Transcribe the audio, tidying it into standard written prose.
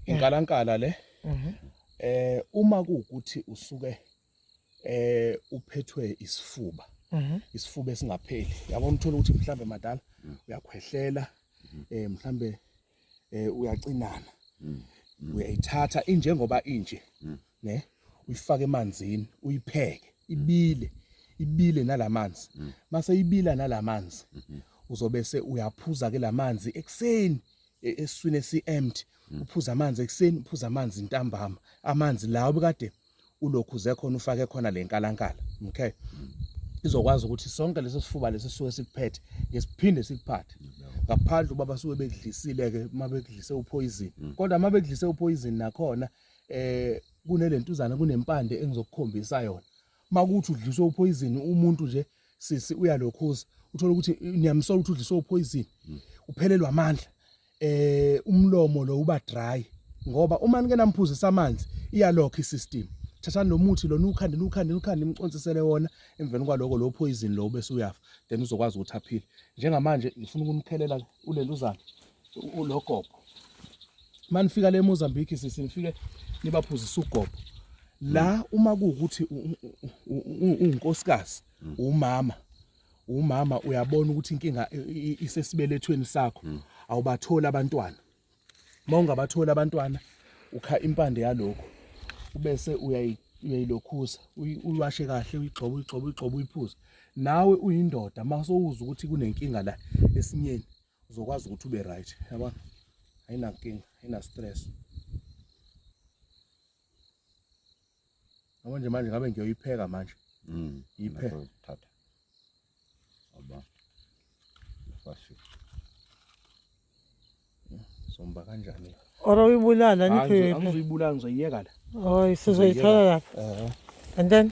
Inkalankala le uma kuukuthi usuke uphethwe isifuba isifuba esingapheli yabona uthola ukuthi mhlambe madala uyakhwehlela mhlambe uyacinana uyayithatha injengoba inje ne uyifake emanzini uyipheke ibile nalamanzi mase ibila nalamanzi uzobe se uyaphuza ke lamanzi ekseni eswini esi-empty uphuza amanzi ekseni uphuza amanzi ntambama amanzi lawo bekade ulokhuze khona ufake khona lenkalankala okay izokwazi ukuthi sonke leso sifuba leso suke sikuphethe ngesiphinde sikuphathe ngaphandle ubaba suke bekudlisile ke mabekudlise upoison kodwa mabekudlise upoison nakhona kunelentuzana kunempande engizokukhombisa yona makuthi udliswe upoison umuntu nje sisi uyalokhuza uthola ukuthi niyamsola ukuthi udliswe upoison uphelelwa amandla umlomo lo uba dry ngoba uma nike namphuzisa amanzi iyalokha isystem thathani lo muthi lo nukhande imcontsisele wona emveni kwaloko lo poison lo bese uyafa then uzokwazi ukuthi aphile njengamanje ngifuna ukumkhelela uleluzana ulogobho manifika le eMozambique sisinifike nibaphuzisa ugobo la uma kuukuthi unkosikazi umama uyabona ukuthi inkinga isesibelethweni sakho awubathola abantwana mawungabathola abantwana ukha impande yalokho ubese uyayilokhuza uyiwashe kahle uyigcoba uyiphuze nawe uyindoda masowuza ukuthi kunenkinga la esinyeni uzokwazi ukuthi ube right yabona ayinankinga ayina stress manje ngabe ngiyoyipheka manje yipheka thatha aba fashi somba kanjani ora uyibulala niphephe angizuyibulala ngizoyiyeka la oh sizoyithatha lapha and then